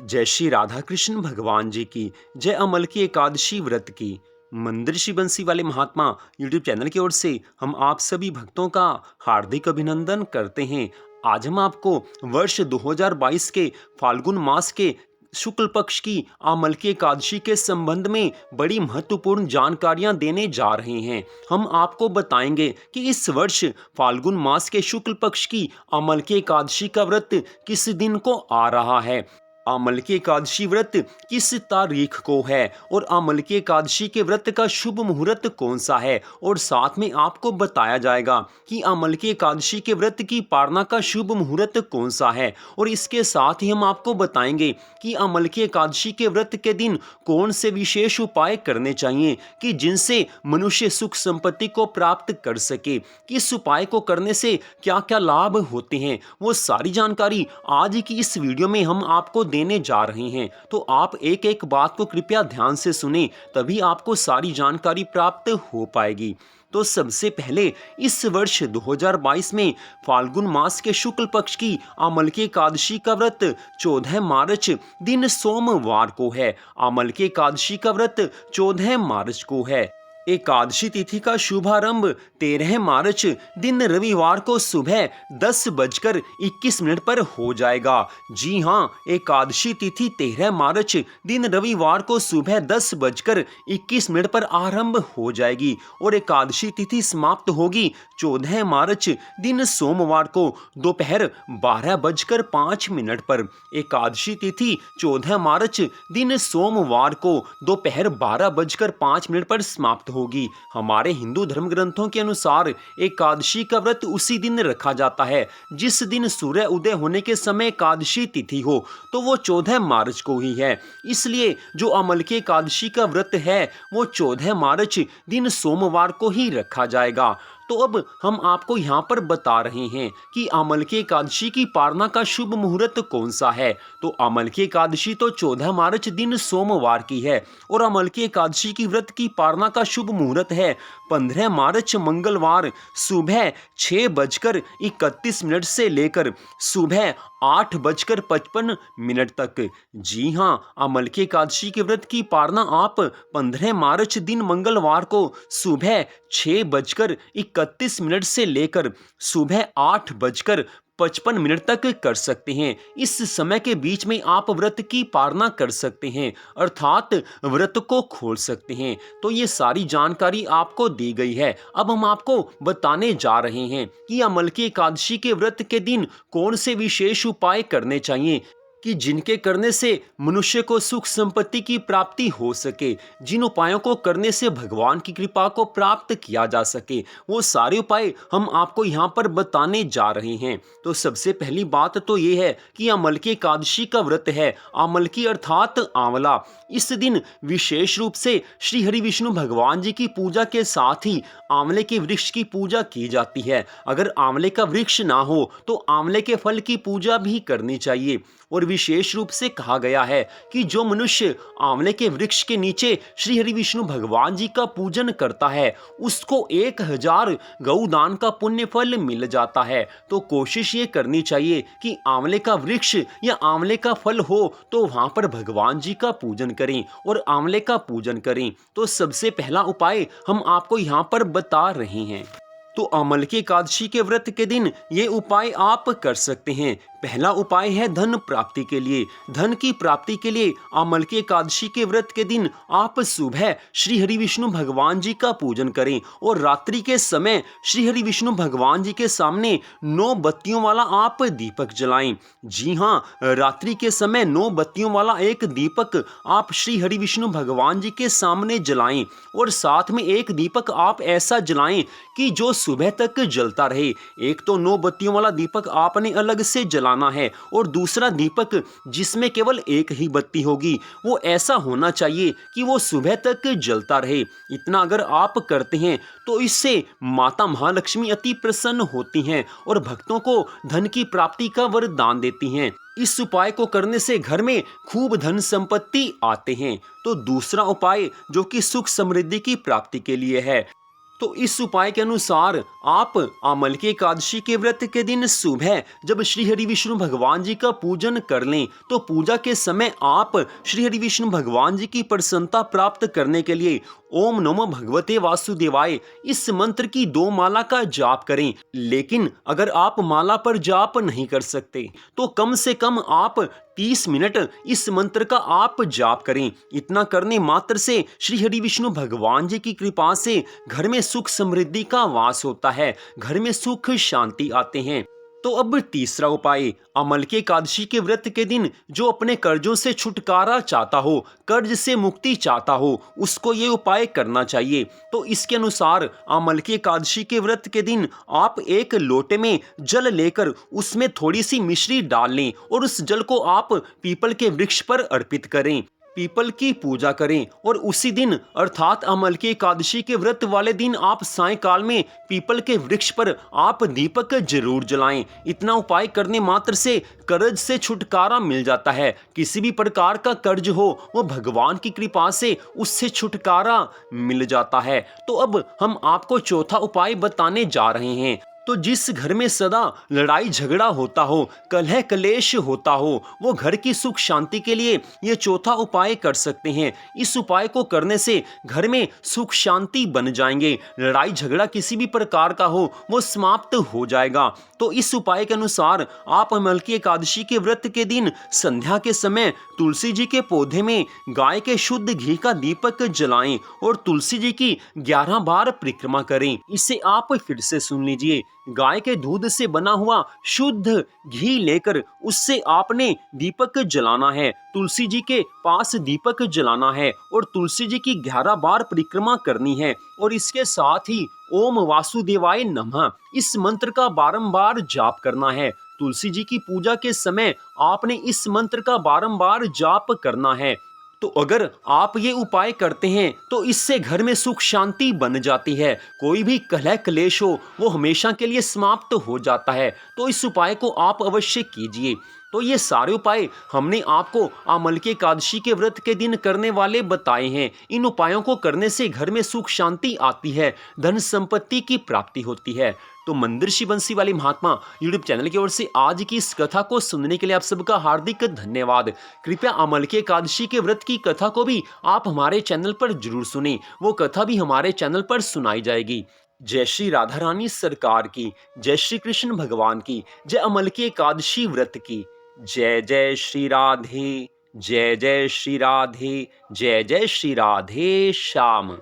जय श्री राधा कृष्ण भगवान जी की जय। अमल की एकादशी व्रत की मंदिर श्री बंसी वाले महात्मा यूट्यूब चैनल की ओर से हम आप सभी भक्तों का हार्दिक अभिनंदन करते हैं। आज हम आपको वर्ष 2022 के फाल्गुन मास के शुक्ल पक्ष की आमल की एकादशी के संबंध में बड़ी महत्वपूर्ण जानकारियां देने जा रहे हैं। हम आपको बताएंगे कि इस वर्ष फाल्गुन मास के शुक्ल पक्ष की आमल की एकादशी का व्रत किस दिन को आ रहा है, आमल की एकादशी व्रत किस तारीख को है और आमल की एकादशी के व्रत का शुभ मुहूर्त कौन सा है, और साथ में आपको बताया जाएगा कि आमल की एकादशी के व्रत की पारना का शुभ मुहूर्त कौन सा है। और इसके साथ ही हम आपको बताएंगे कि आमल की एकादशी के व्रत के दिन कौन से विशेष उपाय करने चाहिए कि जिनसे मनुष्य सुख संपत्ति को प्राप्त कर सके। किस उपाय को करने से क्या क्या लाभ होते हैं, वो सारी जानकारी आज की इस वीडियो में हम आपको देने जा रहे हैं। तो आप एक एक बात को कृपया ध्यान से सुने, तभी आपको सारी जानकारी प्राप्त हो पाएगी। तो सबसे पहले इस वर्ष 2022 में फाल्गुन मास के शुक्ल पक्ष की आमल की एकादशी का व्रत 14 मार्च दिन सोमवार को है। आमल की एकादशी का व्रत 14 मार्च को है। एकादशी तिथि का शुभारंभ 13 मार्च दिन रविवार को सुबह 10:21 पर हो जाएगा। जी हाँ, एकादशी तिथि 13 मार्च दिन रविवार को सुबह 10:21 पर आरंभ हो जाएगी और एकादशी तिथि समाप्त होगी 14 मार्च दिन सोमवार को दोपहर 12:05 पर। एकादशी तिथि 14 मार्च दिन सोमवार को दोपहर 12:05 पर समाप्त होगी। हमारे हिंदू धर्म ग्रंथों के अनुसार एकादशी का व्रत उसी दिन रखा जाता है जिस दिन सूर्य उदय होने के समय एकादशी तिथि हो, तो वो 14 मार्च को ही है। इसलिए जो अमल की एकादशी का व्रत है वो 14 मार्च दिन सोमवार को ही रखा जाएगा। तो अब हम आपको यहाँ पर बता रहे हैं कि अमल की एकादशी की पारना का शुभ मुहूर्त कौन सा है। तो अमल की एकादशी तो 14 मार्च दिन सोमवार की है और अमल की एकादशी की व्रत की पारना का शुभ मुहूर्त है 15 मार्च मंगलवार सुबह 6:31 से लेकर सुबह 8:55 तक। जी हाँ, अमल की एकादशी के व्रत की पारना आप 15 मार्च दिन मंगलवार को सुबह 6:31 से लेकर सुबह 8:55 तक कर सकते हैं। इस समय के बीच में आप व्रत की पालना कर सकते हैं, अर्थात व्रत को खोल सकते हैं। तो ये सारी जानकारी आपको दी गई है। अब हम आपको बताने जा रहे हैं कि अमल की एकादशी के व्रत के दिन कौन से विशेष उपाय करने चाहिए कि जिनके करने से मनुष्य को सुख संपत्ति की प्राप्ति हो सके, जिन उपायों को करने से भगवान की कृपा को प्राप्त किया जा सके, वो सारे उपाय हम आपको यहाँ पर बताने जा रहे हैं। तो सबसे पहली बात तो ये है कि अमल की एकादशी का व्रत है, अमल की अर्थात आंवला। इस दिन विशेष रूप से श्री हरि विष्णु भगवान जी की पूजा के साथ ही आंवले के वृक्ष की पूजा की जाती है। अगर आंवले का वृक्ष ना हो तो आंवले के फल की पूजा भी करनी चाहिए। और विशेष रूप से कहा गया है कि जो मनुष्य आंवले के वृक्ष के नीचे श्री हरि विष्णु भगवान जी का पूजन करता है उसको 1000 गौदान का पुण्य फल मिल जाता है। तो कोशिश ये करनी चाहिए कि आंवले का वृक्ष या आंवले का फल हो तो वहां पर भगवान जी का पूजन करें और आंवले का पूजन करें। तो सबसे पहला उपाय हम आपको यहाँ पर बता रहे हैं। तो अमल की एकादशी के व्रत के दिन ये उपाय आप कर सकते हैं। पहला उपाय है धन प्राप्ति के लिए। धन की प्राप्ति के लिए अमल की एकादशी के व्रत के दिन आप सुबह श्री हरि विष्णु भगवान जी का पूजन करें और रात्रि के समय श्री हरि विष्णु भगवान जी के सामने 9 बत्तियों वाला आप दीपक जलाएं। जी हाँ, रात्रि के समय 9 बत्तियों वाला एक दीपक आप श्री हरि विष्णु भगवान जी के सामने जलाएं और साथ में एक दीपक आप ऐसा जलाएं कि जो सुबह तक जलता रहे। एक तो 9 बत्तियों वाला दीपक आपने अलग से जलाना है और दूसरा दीपक जिसमें केवल एक ही बत्ती होगी वो ऐसा होना चाहिए कि वो सुबह तक जलता रहे। इतना अगर आप करते हैं तो इससे माता महालक्ष्मी अति प्रसन्न होती हैं और भक्तों को धन की प्राप्ति का वरदान देती हैं। इस उपाय को करने से घर में खूब धन संपत्ति आते हैं। तो दूसरा उपाय जो कि सुख समृद्धि की प्राप्ति के लिए है, तो इस उपाय के अनुसार आप आमलकी एकादशी के व्रत के दिन सुबह जब श्री हरि विष्णु भगवान जी का पूजन कर लें, तो पूजा के समय आप श्री हरि विष्णु भगवान जी की प्रसन्नता प्राप्त करने के लिए ओम नमो भगवते वासुदेवाय इस मंत्र की 2 माला का जाप करें। लेकिन अगर आप माला पर जाप नहीं कर सकते तो कम से कम आप 30 मिनट इस मंत्र का आप जाप करें। इतना करने मात्र से श्री हरि विष्णु भगवान जी की कृपा से घर में सुख समृद्धि का वास होता है, घर में सुख शांति आते हैं। तो अब तीसरा उपाय, आमलकी एकादशी के व्रत के दिन जो अपने कर्जों से छुटकारा चाहता हो, कर्ज से मुक्ति चाहता हो, उसको ये उपाय करना चाहिए। तो इसके अनुसार आमलकी एकादशी के व्रत के दिन आप एक लोटे में जल लेकर उसमें थोड़ी सी मिश्री डाल लें और उस जल को आप पीपल के वृक्ष पर अर्पित करें, पीपल की पूजा करें। और उसी दिन अर्थात आमलकी एकादशी के व्रत वाले दिन आप सायंकाल में पीपल के वृक्ष पर आप दीपक जरूर जलाएं। इतना उपाय करने मात्र से कर्ज से छुटकारा मिल जाता है। किसी भी प्रकार का कर्ज हो वो भगवान की कृपा से उससे छुटकारा मिल जाता है। तो अब हम आपको चौथा उपाय बताने जा रहे हैं। तो जिस घर में सदा लड़ाई झगड़ा होता हो, कलह कलेश होता हो, वो घर की सुख शांति के लिए ये चौथा उपाय कर सकते हैं। इस उपाय को करने से घर में सुख शांति बन जाएंगे, लड़ाई झगड़ा किसी भी प्रकार का हो वो समाप्त हो जाएगा। तो इस उपाय के अनुसार आप आमलकी एकादशी के व्रत के दिन संध्या के समय तुलसी जी के पौधे में गाय के शुद्ध घी का दीपक जलाएं और तुलसी जी की 11 बार परिक्रमा करें। इसे आप फिर से सुन लीजिए। गाय के दूध से बना हुआ शुद्ध घी लेकर उससे आपने दीपक जलाना है, तुलसी जी के पास दीपक जलाना है और तुलसी जी की 11 बार परिक्रमा करनी है। और इसके साथ ही ओम वासुदेवाय नमः इस मंत्र का बारंबार जाप करना है। तुलसी जी की पूजा के समय आपने इस मंत्र का बारंबार जाप करना है। तो अगर आप ये उपाय करते हैं तो इससे घर में सुख शांति बन जाती है, कोई भी कलह क्लेश हो वो हमेशा के लिए समाप्त हो जाता है। तो इस उपाय को आप अवश्य कीजिए। तो ये सारे उपाय हमने आपको आमलकी एकादशी के व्रत के दिन करने वाले बताए हैं। इन उपायों को करने से घर में सुख शांति आती है, धन संपत्ति की प्राप्ति होती है। तो मंदिर बंसी वाले महात्मा यूट्यूब चैनल की ओर से आज की इस कथा को सुनने के लिए आप सबका हार्दिक धन्यवाद। कृपया आमलकी एकादशी के व्रत की कथा को भी आप हमारे चैनल पर जरूर सुनें, वो कथा भी हमारे चैनल पर सुनाई जाएगी। जय श्री राधा रानी सरकार की, जय श्री कृष्ण भगवान की, जय आमलकी एकादशी व्रत की। जय जय श्री राधे, जय जय श्री राधे, जय जय श्री राधे श्याम।